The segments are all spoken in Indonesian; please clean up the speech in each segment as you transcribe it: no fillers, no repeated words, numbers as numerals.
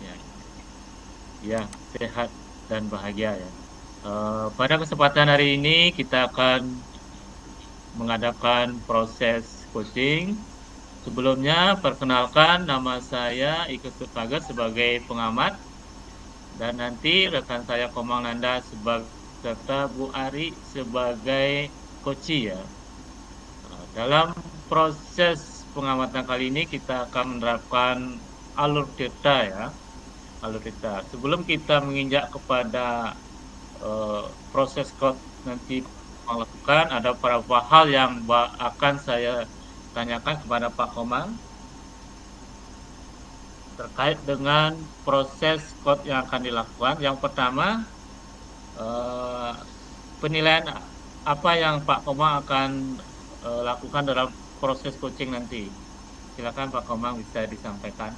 Ya, ya, sehat dan bahagia ya. Pada kesempatan hari ini kita akan mengadakan proses coaching. Sebelumnya, perkenalkan nama saya Iko Surtaget sebagai pengamat dan nanti rekan saya Komang Nanda serta Bu Ari sebagai coachee ya. Dalam proses pengamatan kali ini kita akan menerapkan alur cerita ya, alur cerita. Sebelum kita menginjak kepada eh, proses code nanti melakukan, ada beberapa hal yang akan saya tanyakan kepada Pak Komang terkait dengan proses code yang akan dilakukan. Yang pertama, eh, penilaian apa yang Pak Komang akan lakukan dalam proses coaching nanti. Silakan Pak Komang bisa disampaikan.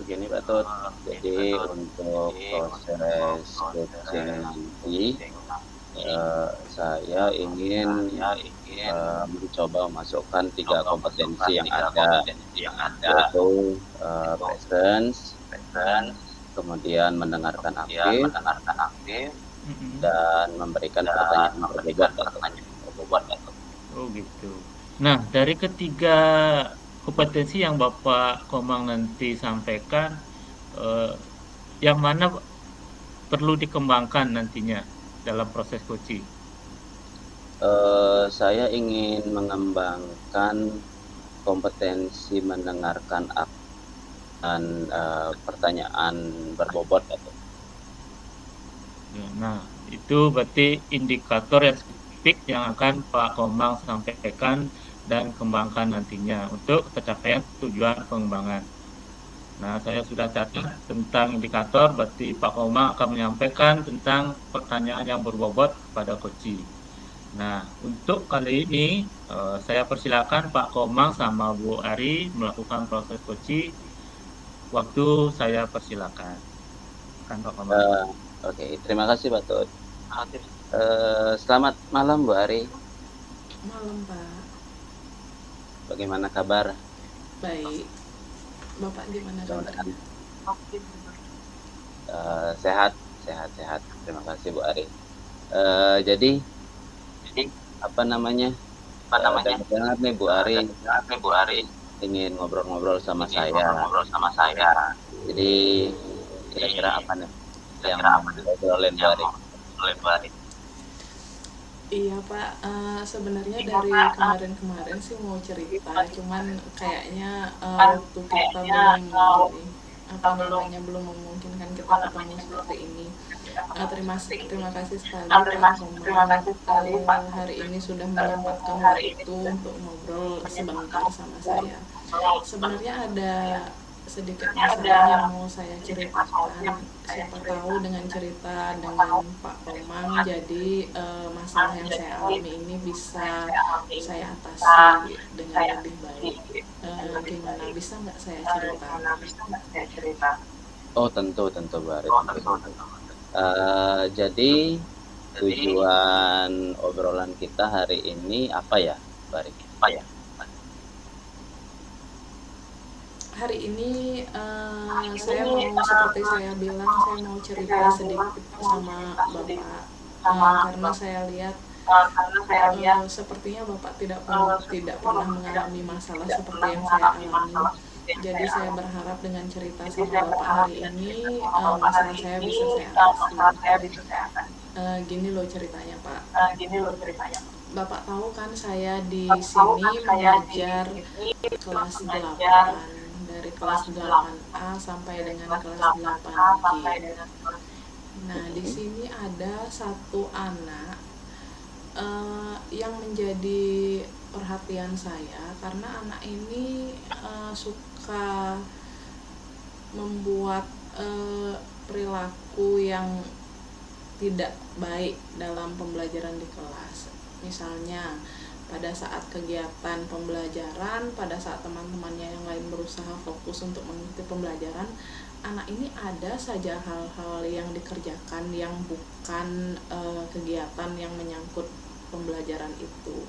Begini Pak Tut, jadi untuk proses coaching nanti, saya ingin mencoba memasukkan 3 kompetensi yang ada, yaitu presence, kemudian mendengarkan aktif, Mm-mm. dan memberikan pertanyaan berbobot Pak Tut. Oh gitu. Nah, dari ketiga kompetensi yang Bapak Komang nanti sampaikan, eh, yang mana perlu dikembangkan nantinya dalam proses coaching? Saya ingin mengembangkan kompetensi mendengarkan aktif dan pertanyaan berbobot Pak Tut. Ya, nah, itu berarti indikator yang spesifik yang akan Pak Komang sampaikan dan kembangkan nantinya untuk tercapaian tujuan pengembangan. Nah, saya sudah catat tentang indikator, berarti Pak Komang akan menyampaikan tentang pertanyaan yang berbobot kepada coaching. Nah, untuk kali ini saya persilakan Pak Komang sama Bu Ari melakukan proses coaching. Waktu saya persilakan. Kan Pak Komang. Eh, Oke, terima kasih Pak Tut. Selamat malam Bu Ari, Malam, Pak. bagaimana kabar? Baik. Bapak gimana Mudah-mudahan kabarnya? sehat, sehat, sehat. Terima kasih Bu Ari. Jadi apa namanya? Dengar-dengar nih Bu Ari ingin ngobrol-ngobrol sama saya. Jadi kira-kira apa nih yang mau diobrolin Bu Ari? Iya, Pak. Sebenarnya dari kemarin-kemarin sih mau cerita, cuman kayaknya waktu kita belum ini apa namanya belum memungkinkan kita ketemu seperti ini. Terima kasih sekali Pak Komang hari ini sudah menyempatkan waktu untuk ngobrol sebentar sama saya. Sebenarnya ada sedikit masalah yang mau saya ceritakan. Siapa tahu dengan cerita dengan Pak Komang, jadi masalah yang saya alami ini bisa saya atasi dengan lebih baik. Gimana, bisa nggak saya cerita? Oh tentu, tentu Bu Ari, tentu. Jadi tujuan obrolan kita hari ini apa ya Bu Ari? Hari ini saya mau seperti saya bilang, saya mau cerita sedikit sama Bapak karena saya lihat sepertinya Bapak tidak pernah mengalami masalah seperti yang saya alami. Jadi saya berharap dengan cerita sama Bapak hari ini masalah saya bisa saya atasi. Gini loh ceritanya Pak. Bapak tahu kan saya di sini mengajar kelas 8, dari kelas 8A sampai dengan kelas 8G. Nah, di Mm-mm. sini ada satu anak yang menjadi perhatian saya karena anak ini suka membuat perilaku yang tidak baik dalam pembelajaran di kelas. Misalnya pada saat kegiatan pembelajaran, pada saat teman-temannya yang lain berusaha fokus untuk mengikuti pembelajaran, anak ini ada saja hal-hal yang dikerjakan yang bukan kegiatan yang menyangkut pembelajaran itu.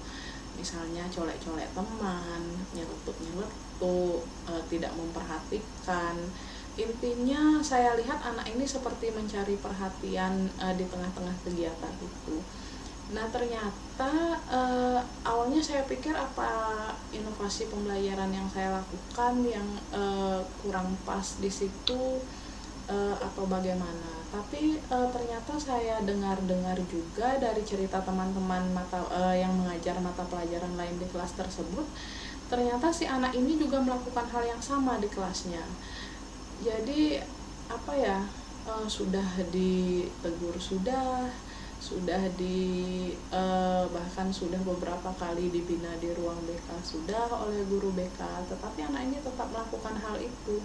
Misalnya colek-colek teman, nyeletuk itu tidak memperhatikan. Intinya saya lihat anak ini seperti mencari perhatian di tengah-tengah kegiatan itu. Nah ternyata awalnya saya pikir apa inovasi pembelajaran yang saya lakukan yang kurang pas di situ atau bagaimana. Tapi ternyata saya dengar-dengar juga dari cerita teman-teman yang mengajar mata pelajaran lain di kelas tersebut, ternyata si anak ini juga melakukan hal yang sama di kelasnya. Jadi apa ya, sudah ditegur, sudah bahkan sudah beberapa kali dibina di ruang BK sudah oleh guru BK, tetapi anak ini tetap melakukan hal itu.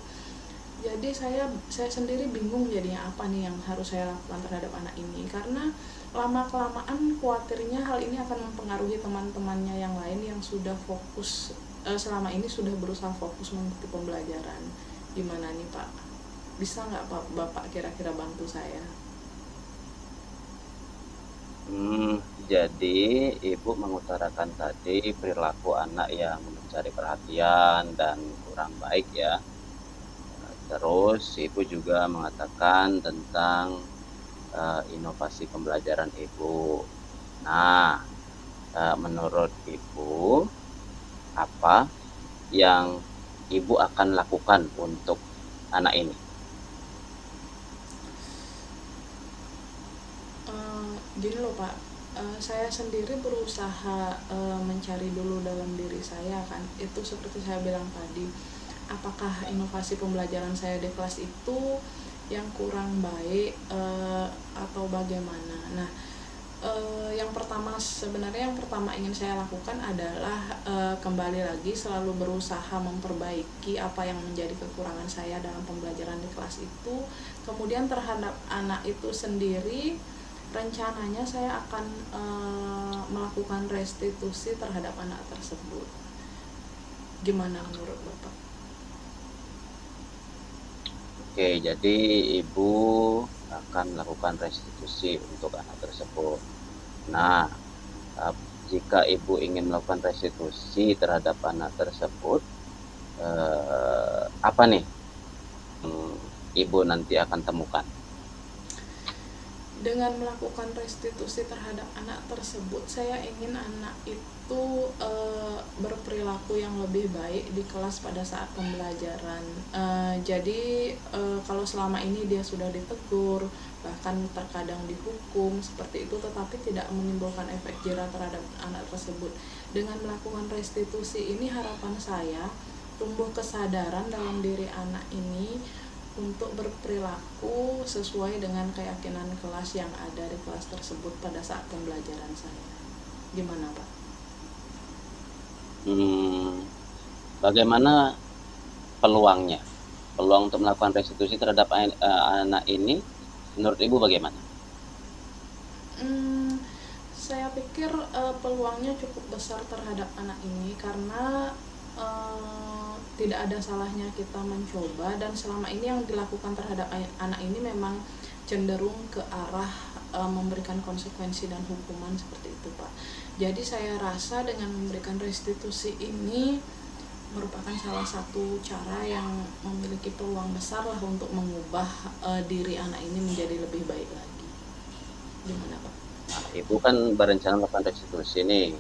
Jadi saya sendiri bingung jadinya apa nih yang harus saya lakukan terhadap anak ini, karena lama kelamaan khawatirnya hal ini akan mempengaruhi teman-temannya yang lain yang sudah fokus selama ini sudah berusaha fokus mengikuti pembelajaran. Gimana nih Pak? Bisa nggak Pak Bapak kira-kira bantu saya? Jadi Ibu mengutarakan tadi perilaku anak yang mencari perhatian dan kurang baik ya. Terus Ibu juga mengatakan tentang inovasi pembelajaran Ibu. Nah, menurut Ibu apa yang Ibu akan lakukan untuk anak ini? Gini loh Pak, saya sendiri berusaha mencari dulu dalam diri saya kan. Itu seperti saya bilang tadi, apakah inovasi pembelajaran saya di kelas itu yang kurang baik atau bagaimana. Nah yang pertama ingin saya lakukan adalah kembali lagi selalu berusaha memperbaiki apa yang menjadi kekurangan saya dalam pembelajaran di kelas itu. Kemudian terhadap anak itu sendiri, rencananya saya akan melakukan restitusi terhadap anak tersebut. Gimana menurut Bapak? Oke, jadi Ibu akan melakukan restitusi untuk anak tersebut. Nah, jika Ibu ingin melakukan restitusi terhadap anak tersebut, apa nih Ibu nanti akan temukan? Dengan melakukan restitusi terhadap anak tersebut, saya ingin anak itu berperilaku yang lebih baik di kelas pada saat pembelajaran. Jadi kalau selama ini dia sudah ditegur, bahkan terkadang dihukum seperti itu, tetapi tidak menimbulkan efek jera terhadap anak tersebut. Dengan melakukan restitusi ini, harapan saya tumbuh kesadaran dalam diri anak ini untuk berperilaku sesuai dengan keyakinan kelas yang ada di kelas tersebut pada saat pembelajaran saya. Gimana Pak? Bagaimana peluangnya? Peluang untuk melakukan restitusi terhadap anak ini menurut Ibu bagaimana? Saya pikir peluangnya cukup besar terhadap anak ini karena tidak ada salahnya kita mencoba, dan selama ini yang dilakukan terhadap anak ini memang cenderung ke arah memberikan konsekuensi dan hukuman seperti itu Pak. Jadi saya rasa dengan memberikan restitusi ini merupakan salah satu cara yang memiliki peluang besar lah untuk mengubah diri anak ini menjadi lebih baik lagi. Gimana Pak? Nah, Ibu kan berencana melakukan restitusi nih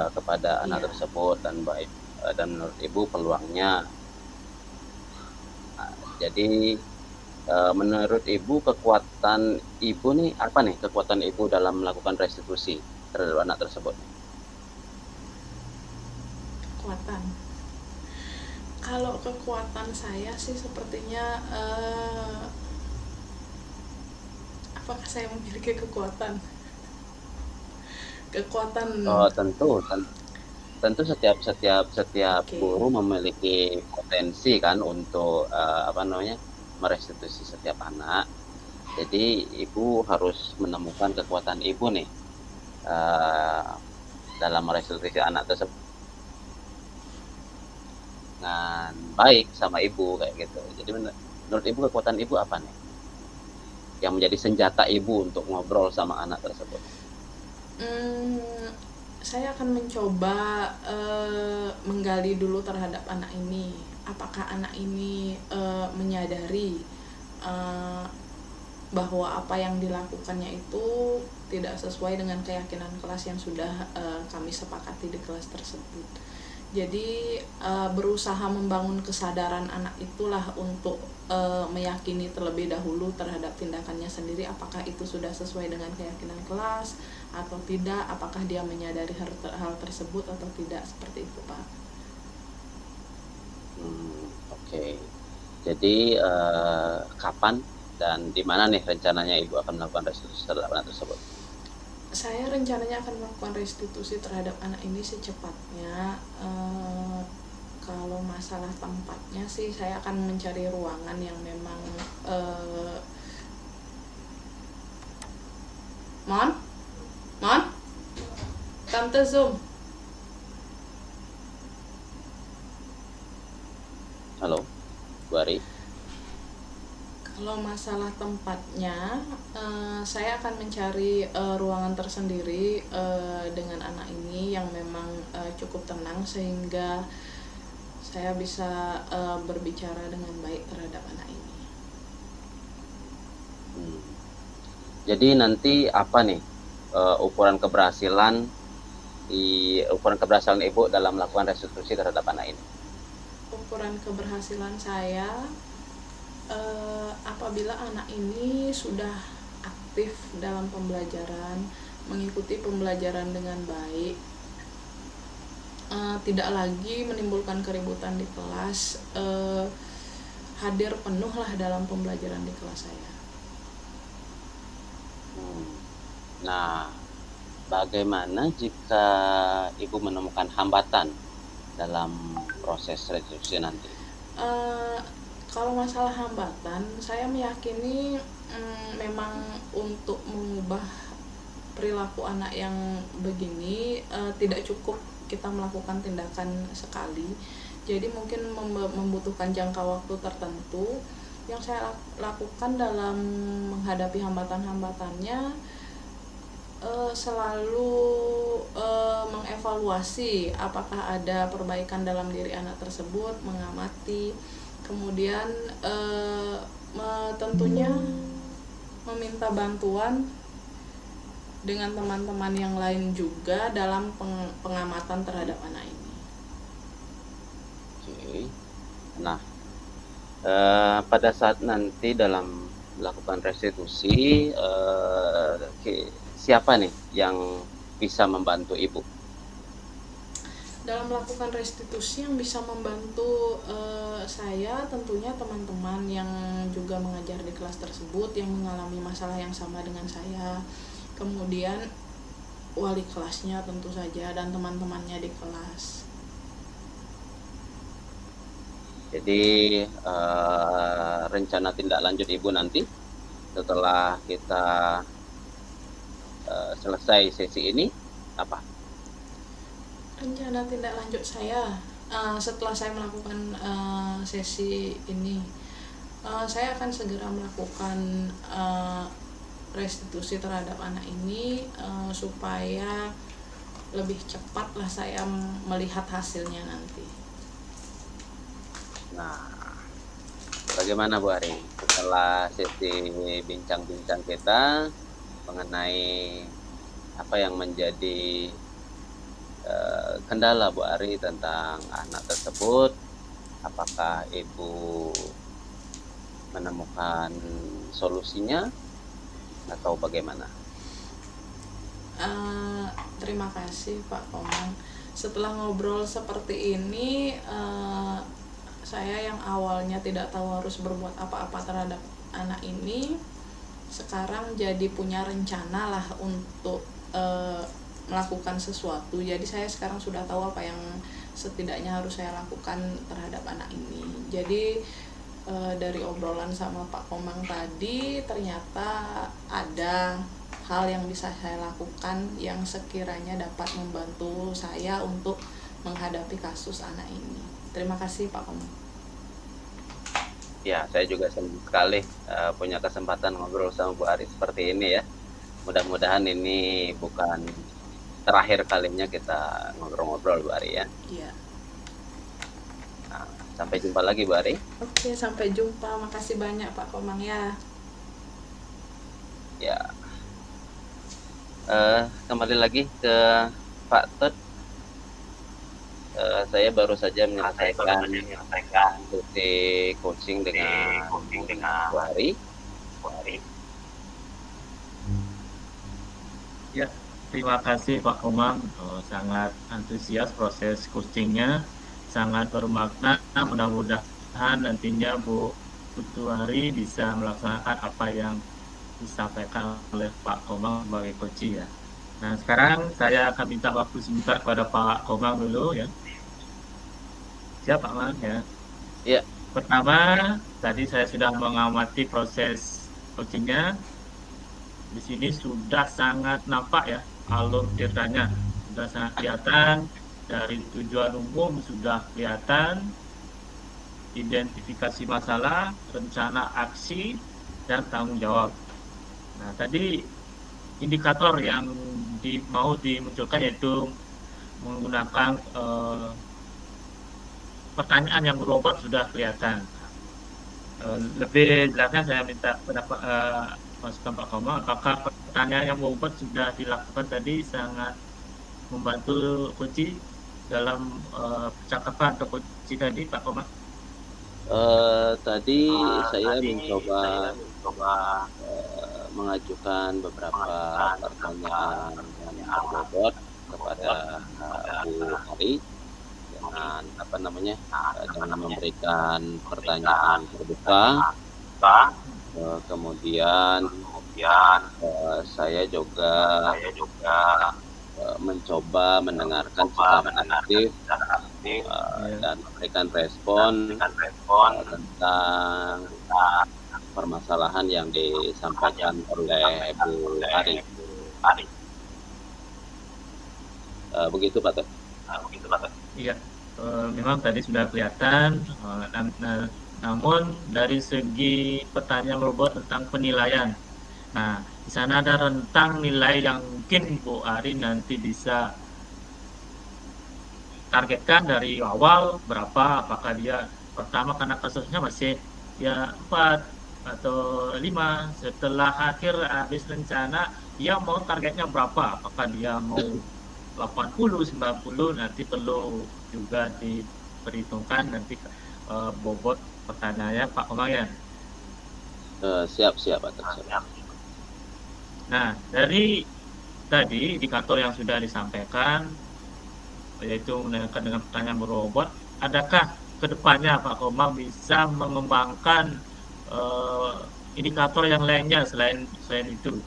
kepada anak tersebut, dan menurut Ibu peluangnya. Nah, jadi menurut Ibu kekuatan Ibu nih apa nih, kekuatan Ibu dalam melakukan restitusi terhadap anak tersebut? Kekuatan. Kalau kekuatan saya sih sepertinya apakah saya memiliki kekuatan? Oh, tentu setiap Oke. guru memiliki potensi kan untuk merestitusi setiap anak. Jadi Ibu harus menemukan kekuatan Ibu nih dalam merestitusi anak tersebut dengan baik sama Ibu kayak gitu. Jadi menurut Ibu kekuatan Ibu apa nih yang menjadi senjata Ibu untuk ngobrol sama anak tersebut? saya akan mencoba menggali dulu terhadap anak ini. Apakah anak ini menyadari eh, bahwa apa yang dilakukannya itu tidak sesuai dengan keyakinan kelas yang sudah kami sepakati di kelas tersebut. Jadi berusaha membangun kesadaran anak itulah untuk meyakini terlebih dahulu terhadap tindakannya sendiri, apakah itu sudah sesuai dengan keyakinan kelas atau tidak, apakah dia menyadari hal tersebut atau tidak, seperti itu Pak. Oke. Jadi kapan dan di mana nih rencananya Ibu akan melakukan restitusi terhadap anak tersebut? Saya rencananya akan melakukan restitusi terhadap anak ini secepatnya. Kalau masalah tempatnya sih saya akan mencari ruangan yang memang Mon, Tante Zoom. Halo, Bu Ari. Kalau masalah tempatnya, saya akan mencari ruangan tersendiri dengan anak ini yang memang cukup tenang sehingga saya bisa berbicara dengan baik terhadap anak ini. Jadi nanti apa nih ukuran keberhasilan Ibu dalam melakukan restitusi terhadap anak ini? Ukuran keberhasilan saya apabila anak ini sudah aktif dalam pembelajaran, mengikuti pembelajaran dengan baik, tidak lagi menimbulkan keributan di kelas, hadir penuh lah dalam pembelajaran di kelas saya. Nah, bagaimana jika Ibu menemukan hambatan dalam proses restitusi nanti? Kalau masalah hambatan, saya meyakini memang untuk mengubah perilaku anak yang begini tidak cukup kita melakukan tindakan sekali. Jadi mungkin membutuhkan jangka waktu tertentu. Yang saya lakukan dalam menghadapi hambatan-hambatannya selalu mengevaluasi apakah ada perbaikan dalam diri anak tersebut, mengamati, kemudian tentunya meminta bantuan dengan teman-teman yang lain juga dalam pengamatan terhadap anak ini. Oke. Nah, pada saat nanti dalam melakukan restitusi, siapa nih yang bisa membantu Ibu? Dalam melakukan restitusi yang bisa membantu saya tentunya teman-teman yang juga mengajar di kelas tersebut yang mengalami masalah yang sama dengan saya, kemudian wali kelasnya tentu saja dan teman-temannya di kelas. Jadi rencana tindak lanjut Ibu nanti setelah kita selesai sesi ini apa? Rencana tindak lanjut saya setelah saya melakukan sesi ini, saya akan segera melakukan restitusi terhadap anak ini supaya lebih cepat lah saya melihat hasilnya nanti. Nah, bagaimana Bu Ari setelah sesi bincang-bincang kita mengenai apa yang menjadi kendala Bu Ari tentang anak tersebut, apakah Ibu menemukan solusinya atau bagaimana? Terima kasih Pak Komang. Setelah ngobrol seperti ini, saya yang awalnya tidak tahu harus berbuat apa-apa terhadap anak ini, sekarang jadi punya rencana lah untuk melakukan sesuatu. Jadi saya sekarang sudah tahu apa yang setidaknya harus saya lakukan terhadap anak ini. Jadi dari obrolan sama Pak Komang tadi ternyata ada hal yang bisa saya lakukan yang sekiranya dapat membantu saya untuk menghadapi kasus anak ini. Terima kasih Pak Komang. Ya, saya juga senang sekali punya kesempatan ngobrol sama Bu Ari seperti ini ya. Mudah-mudahan ini bukan terakhir kalinya kita ngobrol-ngobrol Bu Ari ya. Iya. Nah, sampai jumpa lagi Bu Ari. Oke, sampai jumpa. Makasih banyak Pak Komang ya. Ya. Kembali lagi ke Pak Tut. Saya baru saja menyelesaikan sesi coaching dengan Bu Ari. Ya, terima kasih Pak Komang. Sangat antusias proses coachingnya, sangat bermakna. Mudah-mudahan nantinya Bu Putu Hari bisa melaksanakan apa yang disampaikan oleh Pak Komang sebagai coach ya. Nah, sekarang saya akan minta waktu sebentar kepada Pak Komang dulu ya. Siap Pak Komang ya. Iya. Pertama, tadi saya sudah mengamati proses coachingnya. Di sini sudah sangat nampak ya alur ceritanya, sudah sangat kelihatan. Dari tujuan umum sudah kelihatan, identifikasi masalah, rencana aksi, dan tanggung jawab. Nah, tadi indikator yang mau dimunculkan yaitu menggunakan pertanyaan yang berobat sudah kelihatan. Lebih jelasnya saya minta pendapat masukan Pak Komang, apakah pertanyaan yang berobat sudah dilakukan tadi sangat membantu kunci dalam percakapan atau kunci tadi Pak Komang? Tadi saya mencoba mengajukan beberapa pertanyaan yang berbobot kepada Bu Ari dengan memberikan pertanyaan terbuka. Kemudian saya juga mencoba mendengarkan secara aktif dan memberikan respon tentang permasalahan yang disampaikan oleh Bu Ari. Begitu Pak Tut. Iya, memang tadi sudah kelihatan. Namun dari segi pertanyaan robot tentang penilaian, nah di sana ada rentang nilai yang mungkin Bu Ari nanti bisa targetkan dari awal berapa, apakah dia pertama karena kasusnya masih ya 4 atau 5, setelah akhir habis rencana dia mau targetnya berapa, apakah dia mau 80, 90, nanti perlu juga diperhitungkan nanti bobot pertanyaannya Pak Komang ya. Siap Pak Tut. Nah, dari tadi indikator yang sudah disampaikan, yaitu menanyakan dengan pertanyaan berobot, adakah kedepannya Pak Komang bisa mengembangkan indikator yang lainnya selain itu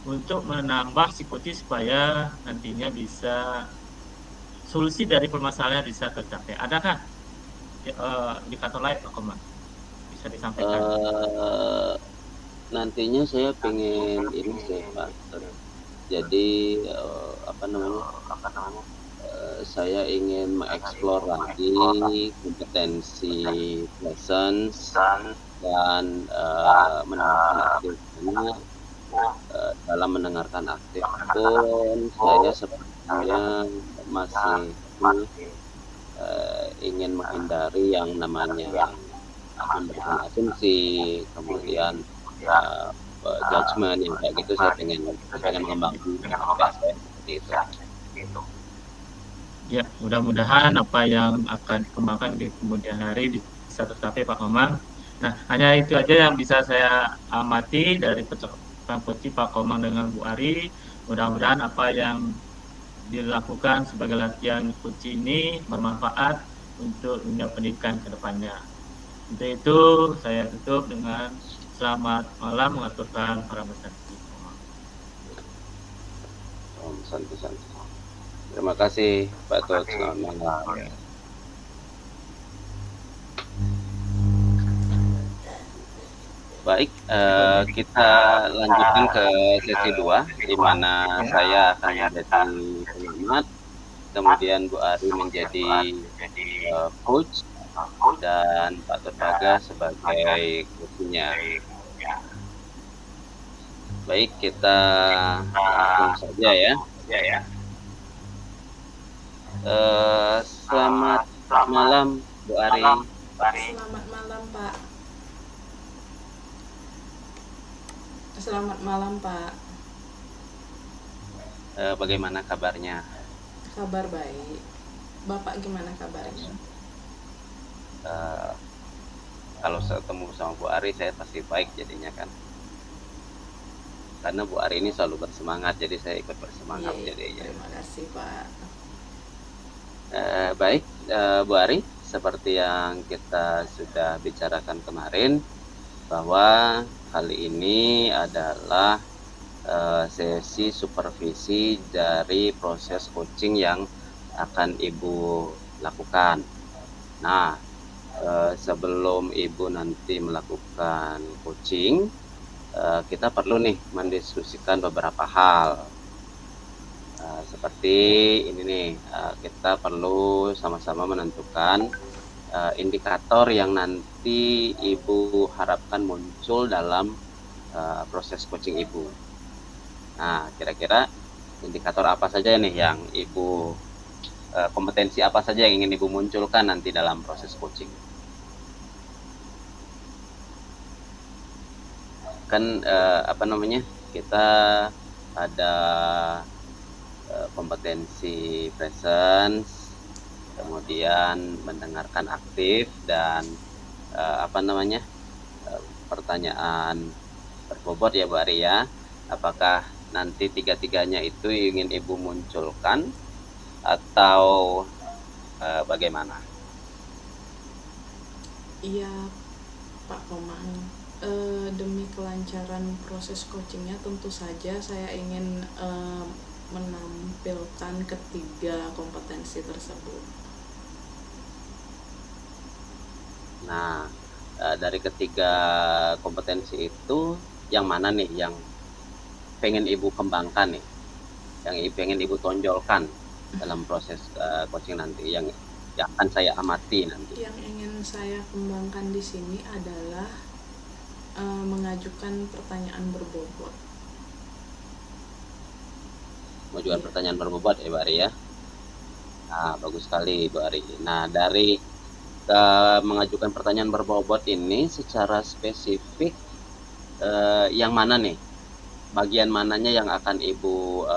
untuk menambah psikologi supaya nantinya bisa solusi dari permasalahan bisa tercapai? Adakah indikator lain Pak Komang bisa disampaikan? Nantinya saya pengen ini sih Pak. Jadi saya ingin mengeksplor lagi kompetensi lessons dan mendengarkan aktifnya. Dalam mendengarkan aktif pun saya sepertinya masih ingin menghindari yang namanya memberikan asumsi, kemudian judgement yang kayak gitu. Saya pengen mengembangkan saya seperti itu. Ya, mudah-mudahan apa yang akan dikembangkan di kemudian hari bisa tercapai Pak Komang. Nah, hanya itu aja yang bisa saya amati dari percakapan coach Pak Komang dengan Bu Ari. Mudah-mudahan apa yang dilakukan sebagai latihan coach ini bermanfaat untuk dunia pendidikan ke depannya. Untuk itu, saya tutup dengan selamat malam mengaturkan para peserta. Santai. Terima kasih Pak Tut. Selamat malam. Baik, kita lanjutkan ke sesi 2, di mana saya akan menjadi pengamat, kemudian Bu Ari menjadi coach, dan Pak Tut Bagas sebagai coachnya. Baik, kita langsung saja ya. Selamat malam Bu Ari. Selamat malam, Pak. Selamat malam, Pak. Bagaimana kabarnya? Kabar baik. Bapak gimana kabarnya? Kalau ketemu sama Bu Ari saya pasti baik jadinya kan. Karena Bu Ari ini selalu bersemangat, jadi saya ikut bersemangat Iya, jadinya. terima kasih, Pak. Baik, Bu Ari, seperti yang kita sudah bicarakan kemarin, bahwa kali ini adalah sesi supervisi dari proses coaching yang akan Ibu lakukan. Nah, sebelum Ibu nanti melakukan coaching, kita perlu nih mendiskusikan beberapa hal. Seperti ini nih, kita perlu sama-sama menentukan indikator yang nanti Ibu harapkan muncul dalam proses coaching Ibu. Nah, kira-kira indikator apa saja nih yang Ibu, kompetensi apa saja yang ingin Ibu munculkan nanti dalam proses coaching? Kan kita ada kompetensi presence, kemudian mendengarkan aktif, dan pertanyaan berbobot ya Bu Ari ya. Apakah nanti tiga-tiganya itu ingin Ibu munculkan atau bagaimana? Iya, Pak Komang. Demi kelancaran proses coachingnya, tentu saja saya ingin menampilkan ketiga kompetensi tersebut. Nah, dari ketiga kompetensi itu, yang mana nih yang pengen Ibu kembangkan nih, yang pengen Ibu tonjolkan dalam proses coaching nanti, yang akan saya amati nanti? Yang ingin saya kembangkan di sini adalah mengajukan pertanyaan berbobot. Mengajukan pertanyaan berbobot ya Bu Ari ya. Nah, bagus sekali Bu Ari. Nah, dari mengajukan pertanyaan berbobot ini secara spesifik, yang mana nih? Bagian mananya yang akan Ibu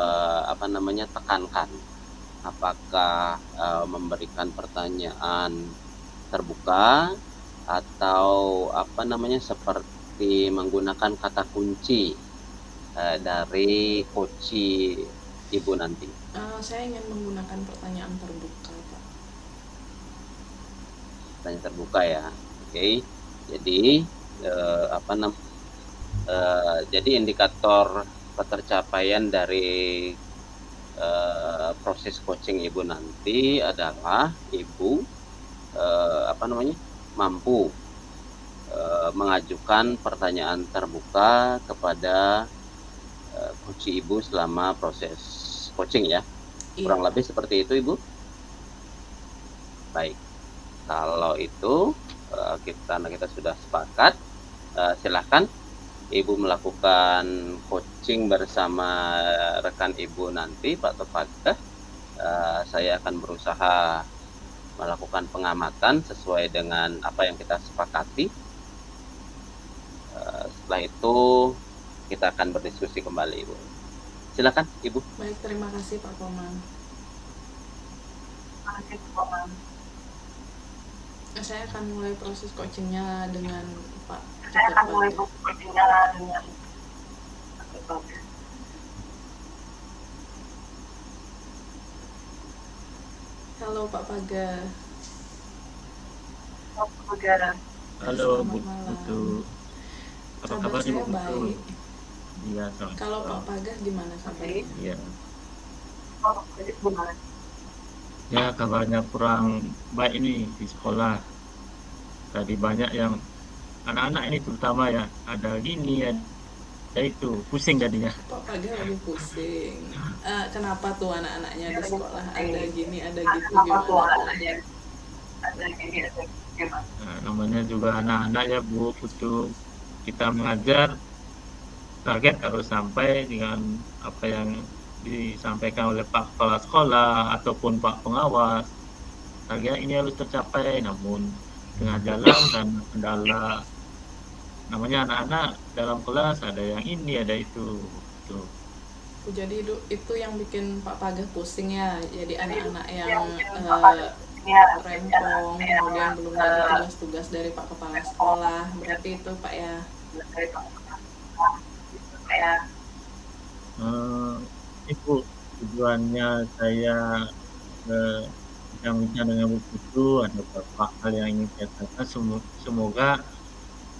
tekankan? Apakah memberikan pertanyaan terbuka atau seperti menggunakan kata kunci dari coach Ibu nanti? Saya ingin menggunakan pertanyaan terbuka, Pak. Pertanyaan terbuka ya. Oke. Jadi jadi indikator ketercapaian dari proses coaching Ibu nanti adalah Ibu mampu mengajukan pertanyaan terbuka kepada coach Ibu selama proses coaching ya. Kurang lebih seperti itu Ibu. Baik, kalau itu kita sudah sepakat, silahkan Ibu melakukan coaching bersama rekan Ibu nanti, Pak Tofaga. Saya akan berusaha melakukan pengamatan sesuai dengan apa yang kita sepakati. Setelah itu kita akan berdiskusi kembali Ibu. Silakan Ibu. Baik, terima kasih Pak Komang. Saya akan mulai proses coachingnya dengan Pak Halo Pak Paga. Halo Bu. Apa kabar Ibu? Baik. Iya, kalau Pak Paga gimana kabarnya? Iya. Ya, kabarnya kurang baik ini di sekolah. Tadi banyak yang anak-anak ini terutama ya, ada gini ya, itu pusing jadinya. Pak Paga lagi pusing. Kenapa tuh anak-anaknya di sekolah ada gini, ada gitu, gimana? Nah, namanya juga anak-anak ya Bu, butuh kita mengajar, target harus sampai dengan apa yang disampaikan oleh Pak Kepala Sekolah ataupun Pak Pengawas, target ini harus tercapai, namun tengah jalan karena kendala namanya anak-anak dalam kelas ada yang ini, ada itu, gitu. Jadi itu yang bikin Pak Pagah pusing ya, jadi anak-anak yang rempong, kemudian belum ada tugas-tugas dari Pak Kepala Sekolah, berarti itu Pak ya. Itu tujuannya saya bincang-bincang dengan Bu Putu, ada beberapa hal yang ingin saya katakan, semoga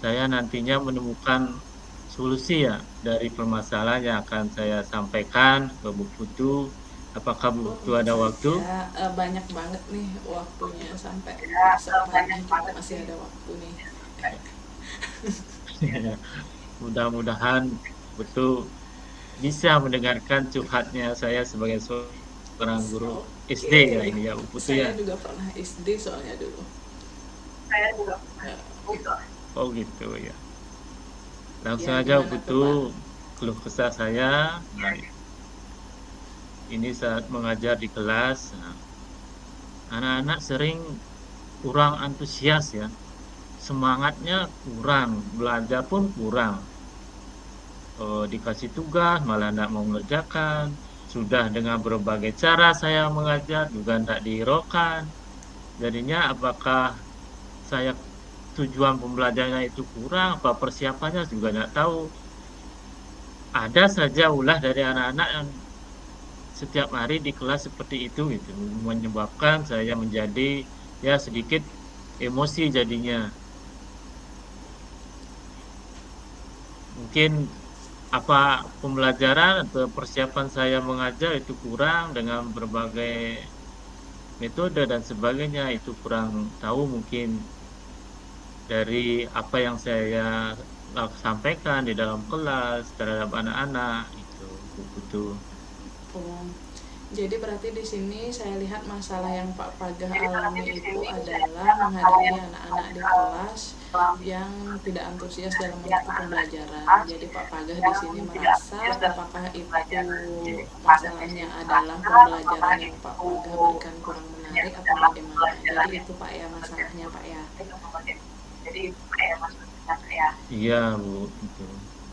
saya nantinya menemukan solusi ya dari permasalahan yang akan saya sampaikan ke Bu Putu. Apakah Bu Putu ada waktu? Banyak banget nih waktunya, sampai besok pagi juga masih ada waktu nih. Mudah-mudahan betul bisa mendengarkan curhatnya saya sebagai seorang guru SD ya ini ya Bu Putu Saya ya. juga pernah SD soalnya dulu. Oh gitu ya. Langsung Ya, aja Bu gimana Putu, tuh, Pak? keluh kesah saya. Nah, ini saat mengajar di kelas, nah, anak-anak sering kurang antusias ya, semangatnya kurang, belajar pun kurang. Dikasih tugas malah tidak mau mengerjakan. Sudah dengan berbagai cara saya mengajar juga tidak dihiraukan. Jadinya apakah saya tujuan pembelajarannya itu kurang, apa persiapannya juga tidak tahu. Ada saja ulah dari anak-anak yang setiap hari di kelas seperti itu gitu, menyebabkan saya menjadi ya sedikit emosi jadinya. Mungkin apa pembelajaran atau persiapan saya mengajar itu kurang dengan berbagai metode dan sebagainya, itu kurang tahu mungkin dari apa yang saya sampaikan di dalam kelas terhadap anak-anak itu betul. Oh, jadi berarti di sini saya lihat masalah yang Pak Pagah alami itu adalah menghadapi anak-anak di kelas yang tidak antusias dalam mengikuti pembelajaran. Jadi Pak Pagah di sini merasa apakah itu masalahnya adalah pembelajaran yang Pak Pagah berikan kurang menarik atau bagaimana. Jadi itu Pak ya masalahnya Pak ya. Iya Bu,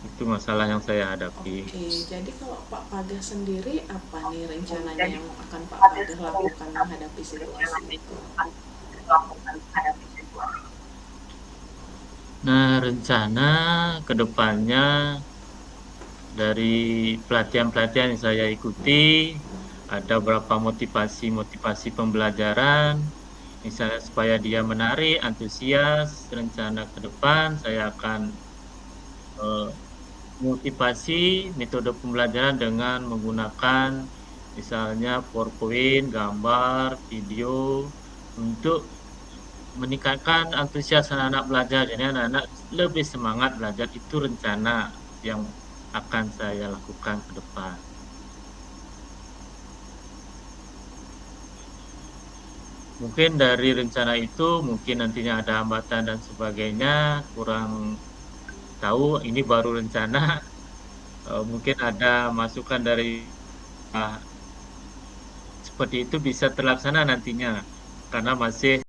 itu masalah yang saya hadapi. Oke, jadi kalau Pak Pagah sendiri apa nih rencananya yang akan Pak Pagah lakukan menghadapi situasi itu? Nah, rencana ke depannya dari pelatihan-pelatihan yang saya ikuti, ada beberapa motivasi-motivasi pembelajaran, misalnya supaya dia menarik, antusias. Rencana ke depan saya akan motivasi metode pembelajaran dengan menggunakan misalnya PowerPoint, gambar, video, untuk meningkatkan antusias anak-anak belajar. Jadi anak-anak lebih semangat belajar, itu rencana yang akan saya lakukan ke depan. Mungkin dari rencana itu mungkin nantinya ada hambatan dan sebagainya, kurang tahu, ini baru rencana. Mungkin ada masukan dari seperti itu bisa terlaksana nantinya karena masih